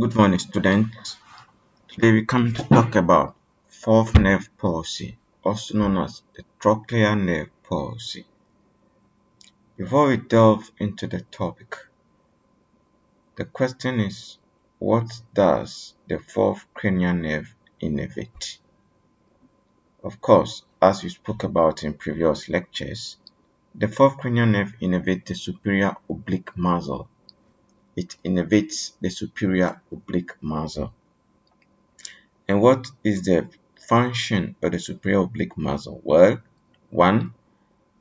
Good morning, students. Today we come to talk about fourth nerve palsy, also known as the trochlear nerve palsy. Before we delve into the topic, the question is, what does the fourth cranial nerve innervate? Of course, as we spoke about in previous lectures, the fourth cranial nerve innervates the superior oblique muscle. It innervates the superior oblique muscle. And what is the function of the superior oblique muscle? Well, one,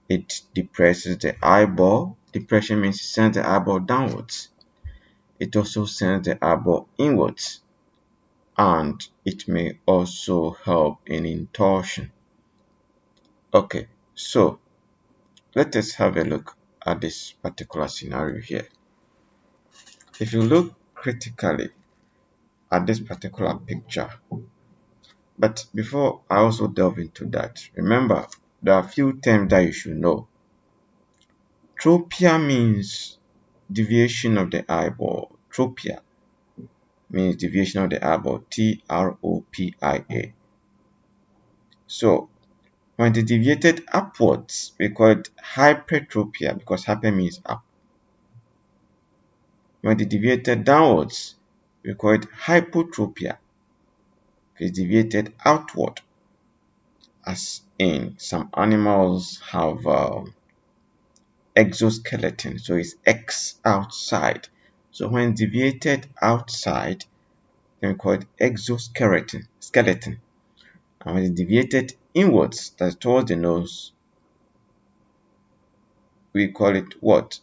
it depresses the eyeball. Depression means it sends the eyeball downwards. It also sends the eyeball inwards, and it may also help in intorsion. Okay, so let us have a look at this particular scenario here. If you look critically at this particular picture, but before I also delve into that, remember there are a few terms that you should know. Tropia means deviation of the eyeball. Tropia means deviation of the eyeball. Tropia. So when it deviated upwards, we call it hypertropia because hyper means up. When it deviated downwards, we call it hypotropia. It's deviated outward, as in some animals have exoskeleton, so it's X outside. So when deviated outside, then we call it exoskeleton. And when it's deviated inwards, that's towards the nose, we call it what?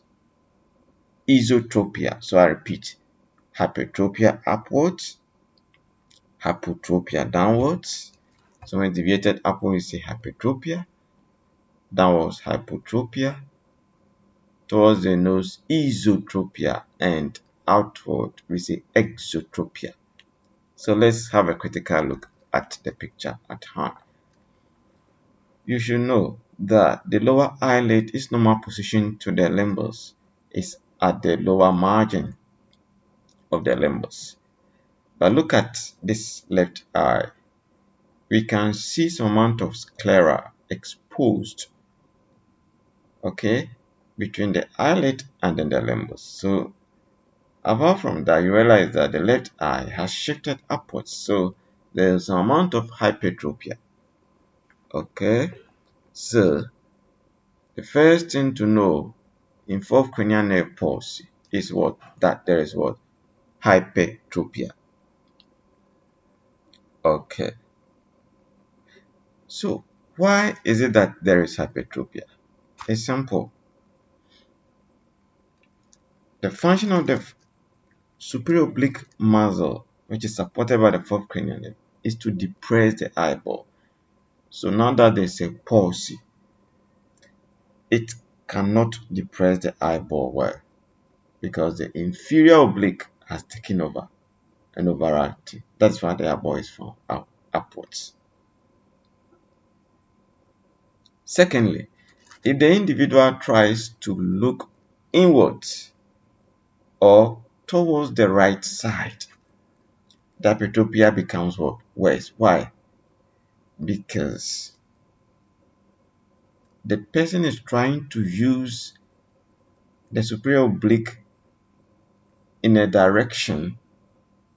Esotropia. So I repeat, hypertropia upwards, hypotropia downwards. So when deviated upwards, we say hypertropia, downwards hypotropia, towards the nose esotropia, and outward we say exotropia. So let's have a critical look at the picture at hand. You should know that the lower eyelid is normal position to the limbus is at the lower margin of the limbus. But look at this left eye. We can see some amount of sclera exposed, okay, between the eyelid and then the limbus. So apart from that, you realize that the left eye has shifted upwards. So there's an amount of hypertropia. Okay, so the first thing to know in fourth cranial nerve palsy is what? That there is what? Hypertropia. Okay, so why is it that there is hypertropia? It's simple. The function of the superior oblique muscle, which is supported by the fourth cranial nerve, is to depress the eyeball. So now that there's a palsy, it cannot depress the eyeball well because the inferior oblique has taken over and overacting. That's why the eyeball is found upwards. Secondly, if the individual tries to look inwards or towards the right side, the hypertropia becomes what? Worse. Why? Because the person is trying to use the superior oblique in a direction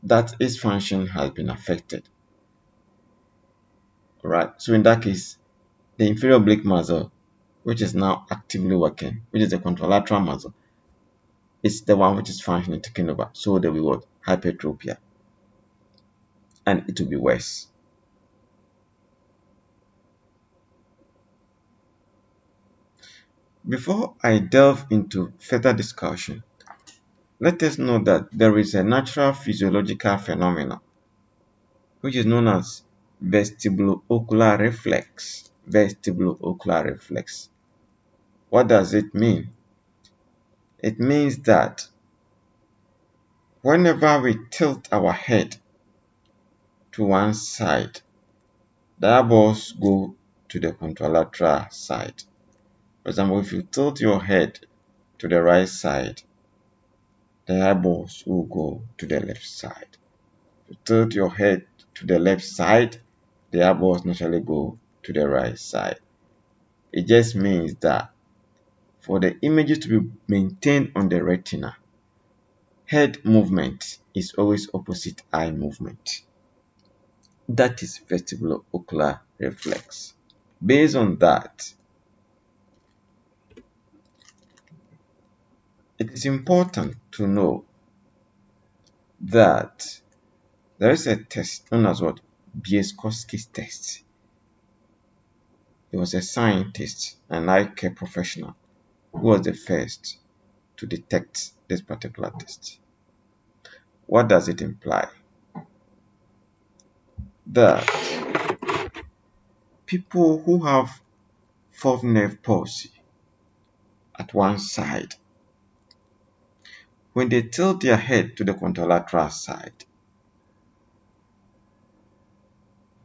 that its function has been affected. Right? So in that case, the inferior oblique muscle, which is now actively working, which is the contralateral muscle, is the one which is functioning taking over. So there will be what? Hypertropia. And it will be worse. Before I delve into further discussion, let us know that there is a natural physiological phenomenon which is known as vestibulo-ocular reflex. Vestibulo-ocular reflex. What does it mean? It means that whenever we tilt our head to one side, the eyeballs go to the contralateral side. For example, if you tilt your head to the right side, the eyeballs will go to the left side. If you tilt your head to the left side, the eyeballs naturally go to the right side. It just means that for the images to be maintained on the retina, head movement is always opposite eye movement. That is vestibulo-ocular reflex. Based on that, it is important to know that there is a test known as what? Bielschowsky's test. He was a scientist, an eye care professional, who was the first to detect this particular test. What does it imply? That people who have fourth nerve palsy at one side, when they tilt their head to the contralateral side,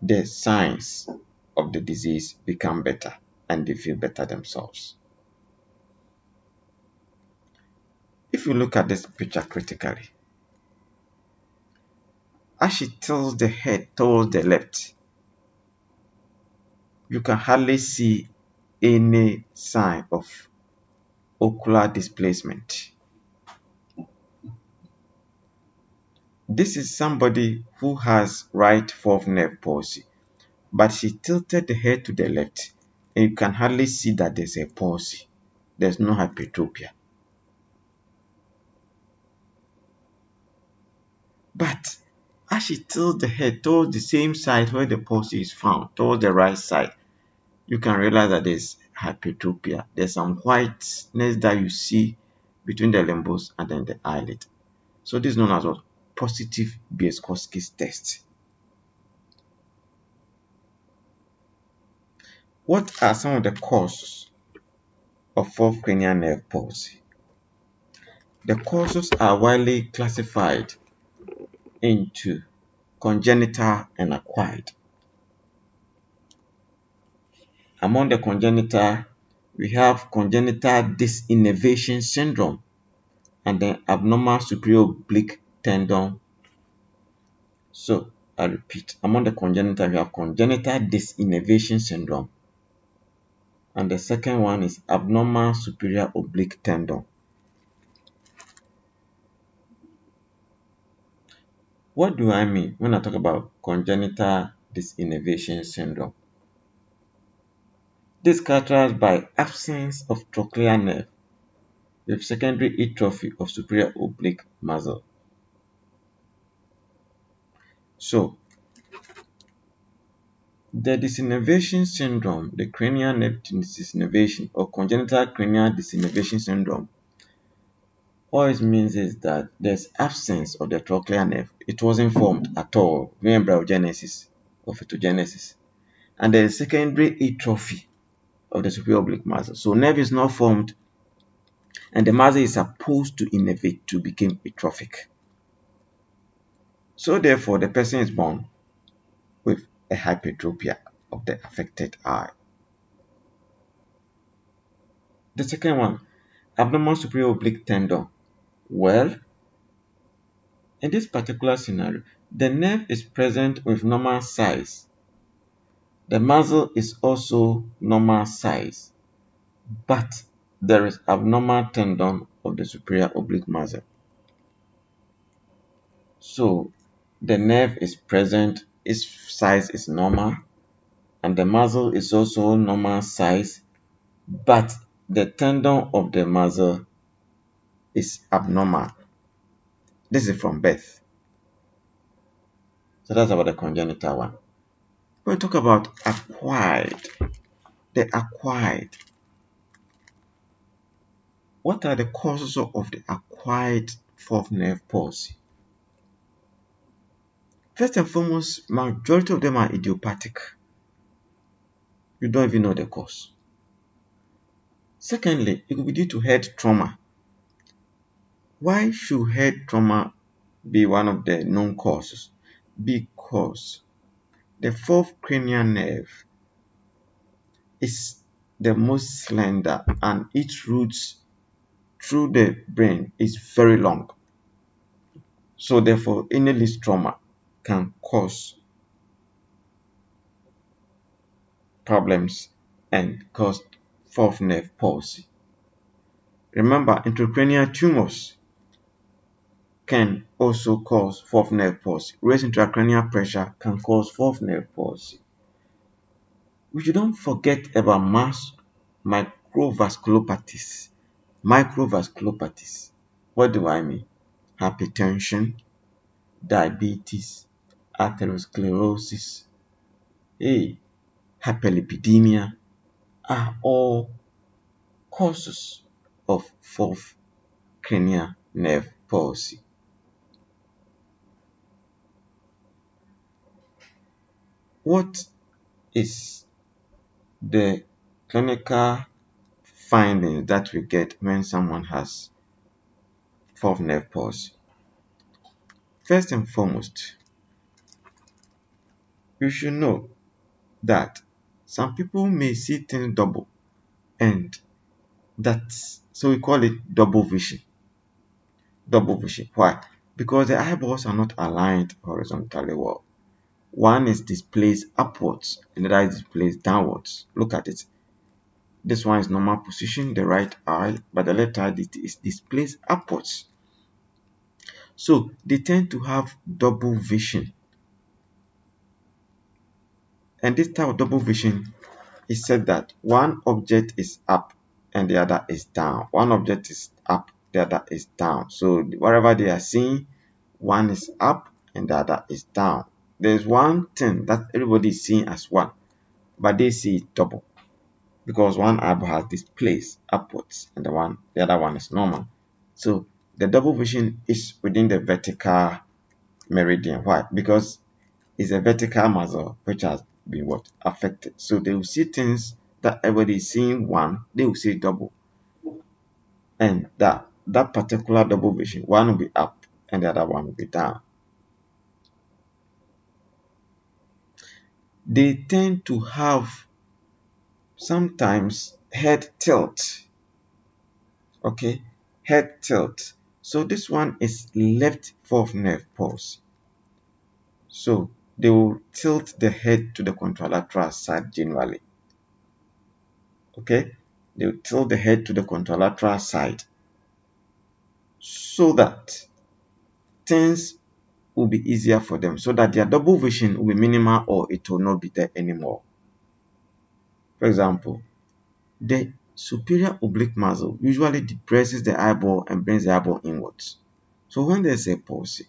the signs of the disease become better and they feel better themselves. If you look at this picture critically, as she tilts the head towards the left, you can hardly see any sign of ocular displacement. This is somebody who has right fourth nerve palsy, but she tilted the head to the left and you can hardly see that there's a palsy. There's no hypertropia. But as she tilts the head towards the same side where the palsy is found, towards the right side, you can realize that there's hypertropia. There's some whiteness that you see between the limbus and then the eyelid. So this is known as what? Positive Bielschowsky's test. What are some of the causes of fourth cranial nerve palsy? The causes are widely classified into congenital and acquired. Among the congenital, we have congenital dysinnervation syndrome and then abnormal superior oblique tendon. So, I repeat, among the congenital, we have congenital dysinnervation syndrome and the second one is abnormal superior oblique tendon. What do I mean when I talk about congenital dysinnervation syndrome? This is characterized by absence of trochlear nerve with secondary atrophy of superior oblique muscle. So, the dysinnervation syndrome, the cranial nerve dysinnervation or congenital cranial dysinnervation syndrome, all it means is that there's absence of the trochlear nerve. It wasn't formed at all during embryogenesis or fetogenesis. And there is secondary atrophy of the superior oblique muscle. So nerve is not formed and the muscle is supposed to innervate to become atrophic. So therefore, the person is born with a hypertropia of the affected eye. The second one, abnormal superior oblique tendon. Well, in this particular scenario, the nerve is present with normal size. The muscle is also normal size, but there is abnormal tendon of the superior oblique muscle. So the nerve is present, its size is normal, and the muscle is also normal size, but the tendon of the muscle is abnormal. This is from birth. So that's about the congenital one. When we talk about acquired, the acquired, what are the causes of the acquired fourth nerve palsy? First and foremost, majority of them are idiopathic. You don't even know the cause. Secondly, it could be due to head trauma. Why should head trauma be one of the known causes? Because the fourth cranial nerve is the most slender and its roots through the brain is very long. So therefore, any least trauma can cause problems and cause fourth nerve palsy. Remember, intracranial tumors can also cause fourth nerve palsy. Raised intracranial pressure can cause fourth nerve palsy. We shouldn't forget about mass microvasculopathies. Microvasculopathies. What do I mean? Hypertension, diabetes, atherosclerosis, hyperlipidemia are all causes of fourth cranial nerve palsy. What is the clinical findings that we get when someone has fourth nerve palsy? First and foremost, you should know that some people may see things double, and that's so we call it double vision. Double vision. Why? Because the eyeballs are not aligned horizontally well. One is displaced upwards and the other is displaced downwards. Look at it. This one is normal position, the right eye, but the left eye is displaced upwards. So they tend to have double vision. And this type of double vision is said that one object is up and the other is down. One object is up, the other is down. So wherever they are seeing, one is up and the other is down. There's one thing that everybody is seeing as one, but they see it double because one eyeball has displaced upwards and the other one is normal. So the double vision is within the vertical meridian. Why? Because it's a vertical muscle which has been what affected. So they will see things that everybody is seeing one, they will see double. And that particular double vision, one will be up and the other one will be down. They tend to have sometimes head tilt. Okay, head tilt. So this one is left fourth nerve pulse. So they will tilt the head to the contralateral side generally. Okay, they will tilt the head to the contralateral side so that things will be easier for them, so that their double vision will be minimal or it will not be there anymore. For example, the superior oblique muscle usually depresses the eyeball and brings the eyeball inwards. So when there's a palsy,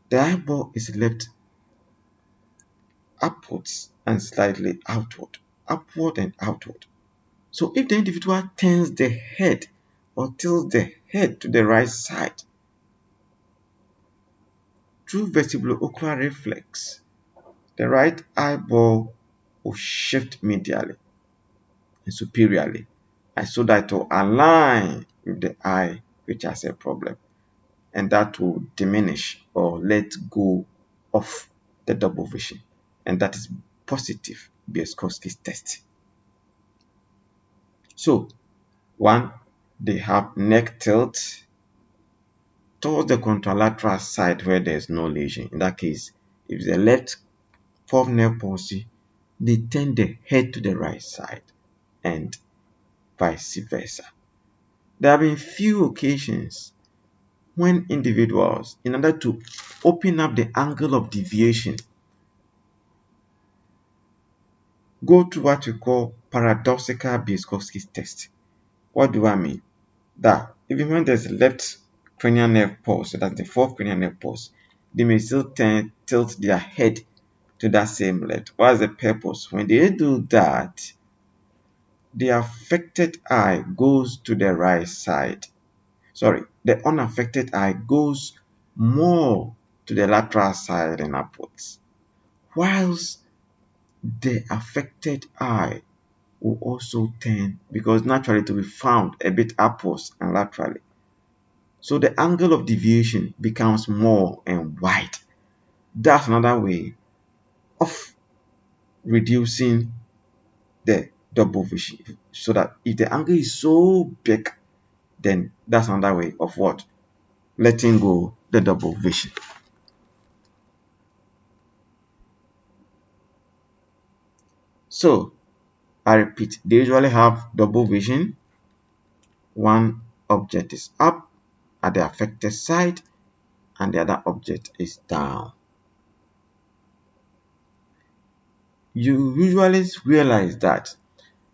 the eyeball is left upwards and slightly outward, upward and outward. So if the individual turns the head or tilts the head to the right side through vestibulo-ocular reflex, the right eyeball will shift medially and superiorly, and so that will align with the eye which has a problem, and that will diminish or let go of the double vision, and that is positive Bielschowsky test. So one, they have neck tilt towards the contralateral side where there is no lesion. In that case, if it's a left fourth nerve palsy, they turn the head to the right side and vice versa. There have been few occasions when individuals, in order to open up the angle of deviation, go through what we call paradoxical Bielschowsky test. What do I mean? That even when there's a left cranial nerve pulse, so that's the fourth cranial nerve pulse, they may still tilt their head to that same left. What is the purpose? When they do that, the affected eye goes to the right side. Sorry, the unaffected eye goes more to the lateral side and upwards, whilst the affected eye will also turn, because naturally to be found a bit upwards and laterally. So the angle of deviation becomes more and wide. That's another way of reducing the double vision. So that if the angle is so big, then that's another way of what? Letting go the double vision. So, I repeat, they usually have double vision. One object is up at the affected side and the other object is down. You usually realize that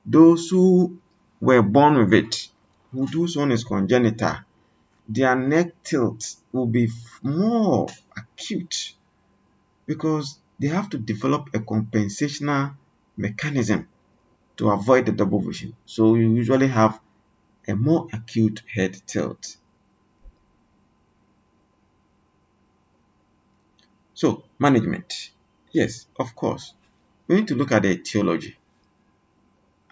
those who were born with it, whose one is congenital, their neck tilt will be more acute because they have to develop a compensational mechanism to avoid the double vision. So you usually have a more acute head tilt. So management. Yes, of course. We need to look at the etiology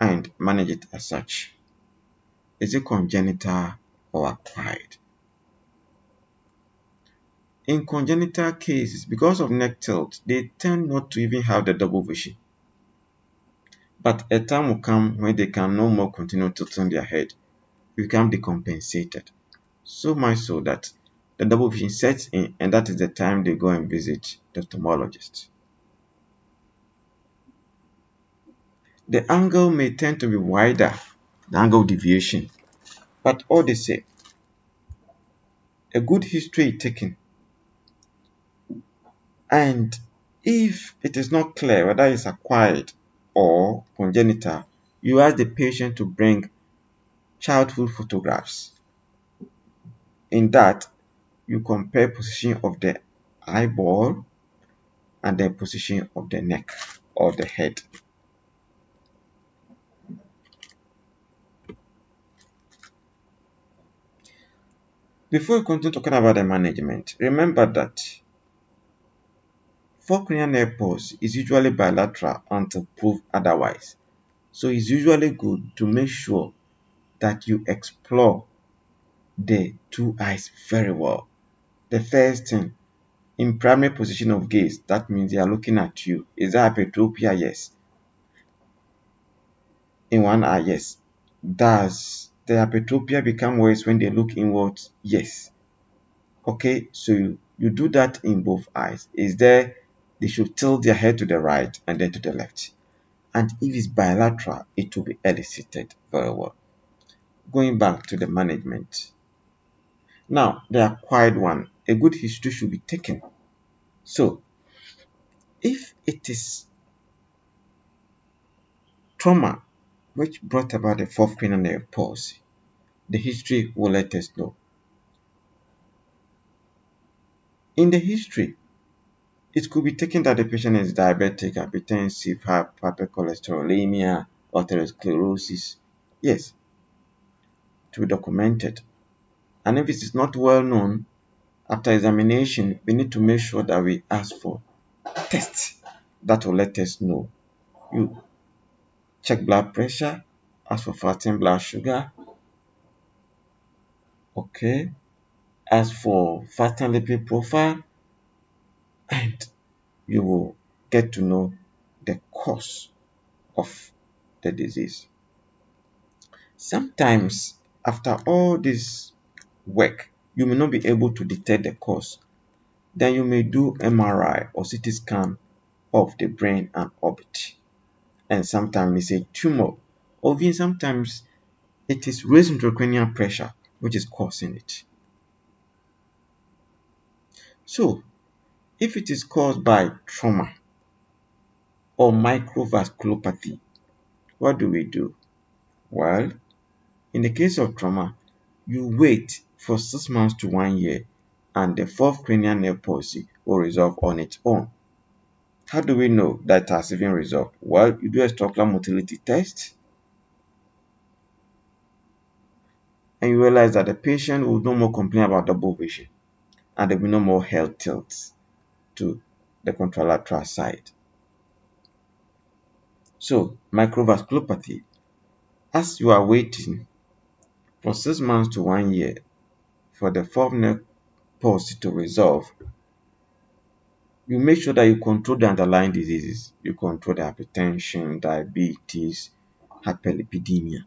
and manage it as such. Is it congenital or acquired? In congenital cases, because of neck tilt, they tend not to even have the double vision. But a time will come when they can no more continue tilting their head, become decompensated. So much so that the double vision sets in, and that is the time they go and visit the ophthalmologist. The angle may tend to be wider, the angle deviation, but all the same, a good history is taken. And if it is not clear whether it's acquired or congenital, you ask the patient to bring childhood photographs. In that, you compare position of the eyeball and the position of the neck or the head. Before we continue talking about the management, remember that forecranial nerve pulse is usually bilateral until proved otherwise. So it's usually good to make sure that you explore the two eyes very well. The first thing, in primary position of gaze, that means they are looking at you. Is that hypertropia? Yes. In one eye, yes. Does the hypertropia become worse when they look inwards? Yes. Okay, so you do that in both eyes. Is there, they should tilt their head to the right and then to the left. And if it's bilateral, it will be elicited very well. Going back to the management. Now, the acquired one, a good history should be taken. So, if it is trauma which brought about the fourth cranial nerve palsy, the history will let us know. In the history, it could be taken that the patient is diabetic, hypertensive, hypercholesterolemia, atherosclerosis. Yes, to be documented. And if it is not well known, after examination, we need to make sure that we ask for tests that will let us know. You check blood pressure, ask for fasting blood sugar, okay, ask for fasting lipid profile, and you will get to know the cause of the disease. Sometimes, after all this work, you may not be able to detect the cause. Then you may do MRI or CT scan of the brain and orbit. And sometimes it's a tumor, or even sometimes it is raised intracranial pressure which is causing it. So, if it is caused by trauma or microvasculopathy, what do we do? Well, in the case of trauma, you wait for 6 months to 1 year and the fourth cranial nerve palsy will resolve on its own. How do we know that it has even resolved? Well, you do a Trochlear motility test and you realize that the patient will no more complain about double vision and there will be no more head tilts to the contralateral side. So, microvasculopathy, as you are waiting for 6 months to 1 year for the fourth nerve palsy to resolve, you make sure that you control the underlying diseases. You control the hypertension, diabetes, hyperlipidemia.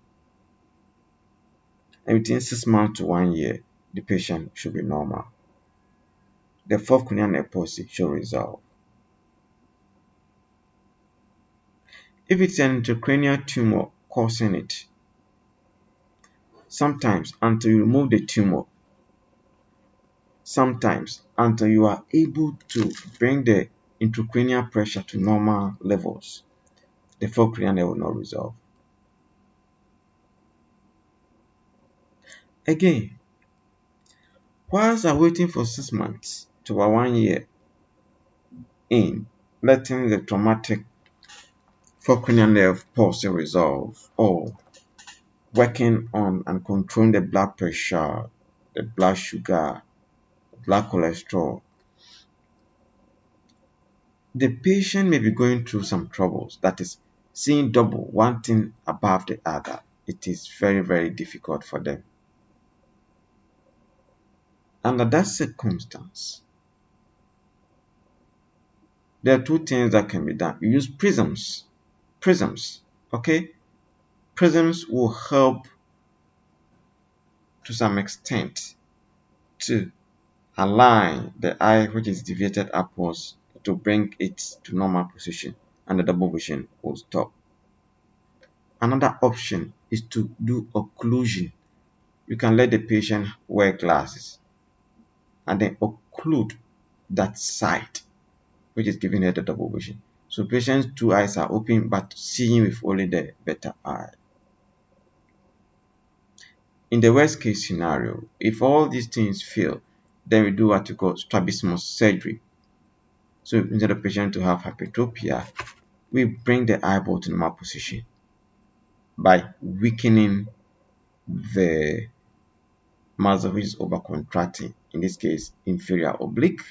And within 6 months to 1 year, the patient should be normal. the fourth cranial nerve palsy should resolve. If it's an intracranial tumor causing it, sometimes until you remove the tumor, sometimes until you are able to bring the intracranial pressure to normal levels, the fourth cranial nerve will not resolve. Again, whilst are waiting for 6 months to about 1 year in letting the traumatic fourth cranial nerve palsy resolve, or working on and controlling the blood pressure, the blood sugar, blood cholesterol, the patient may be going through some troubles, that is, seeing double, one thing above the other. It is very, very difficult for them. Under that circumstance, there are two things that can be done. You use prisms. Prisms, okay? Prisms will help to some extent to align the eye which is deviated upwards to bring it to normal position, and the double vision will stop. Another option is to do occlusion. You can let the patient wear glasses and then occlude that side which is giving her the double vision. So patient's two eyes are open but seeing with only the better eye. In the worst case scenario, if all these things fail, then we do what we call strabismus surgery. So instead of patient to have hypertropia, we bring the eyeball to normal position by weakening the muscle which is overcontracting, in this case inferior oblique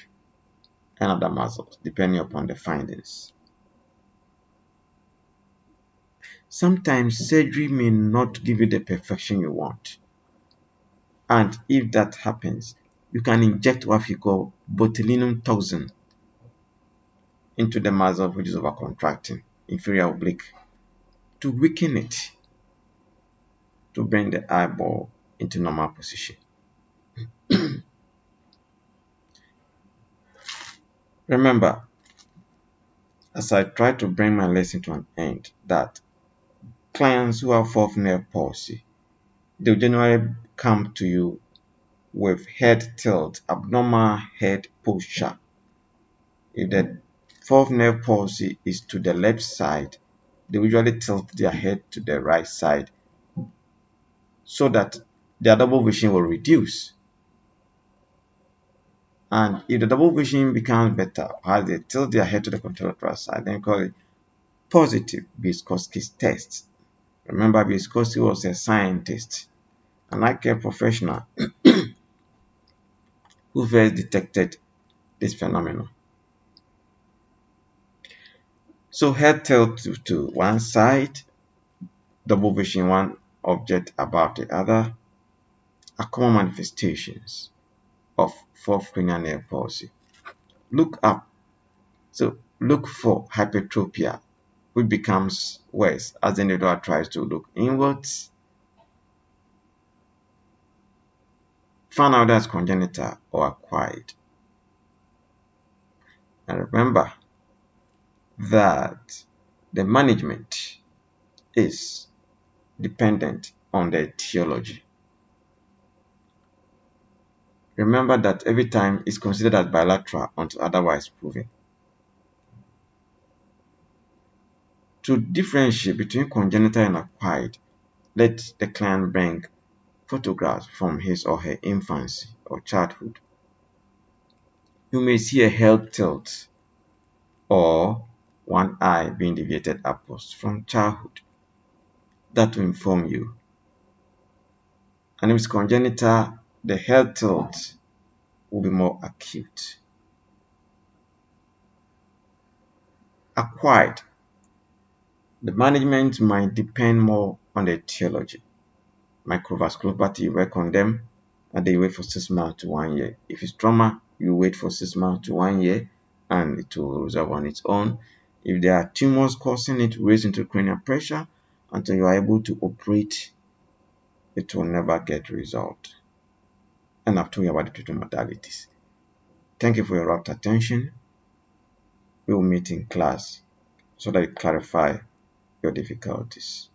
and other muscles, depending upon the findings. Sometimes surgery may not give you the perfection you want, and if that happens, you can inject what we call botulinum toxin into the muscle which is overcontracting, inferior oblique, to weaken it, to bring the eyeball into normal position. Remember, as I try to bring my lesson to an end, that clients who have fourth nerve palsy, they generally come to you with head tilt, abnormal head posture. If the fourth nerve palsy is to the left side, they usually tilt their head to the right side so that their double vision will reduce. And if the double vision becomes better, as they tilt their head to the contralateral side, then call it positive Bielschowsky test. Remember, Bielschowsky was a scientist, an eye care professional who first detected this phenomenon. So head tilt to one side, double vision one object above the other, are common manifestations of fourth cranial nerve palsy. Look up. So look for hypertropia, which becomes worse as the individual tries to look inwards. Find out that's congenital or acquired. And remember that the management is dependent on the etiology. Remember that every time is considered as bilateral until otherwise proven. To differentiate between congenital and acquired, let the client bring photographs from his or her infancy or childhood. You may see a head tilt or one eye being deviated upwards from childhood. That will inform you. And if it's congenital, the head tilt will be more acute. Acquired, the management might depend more on the etiology. Microvasculopathy, you work on them and they wait for 6 months to 1 year. If it's trauma, you wait for 6 months to 1 year and it will resolve on its own. If there are tumors causing it, raise intracranial pressure until you are able to operate, it will never get resolved. And I've told you about the treatment modalities. Thank you for your rapt attention. We will meet in class so that you clarify your difficulties.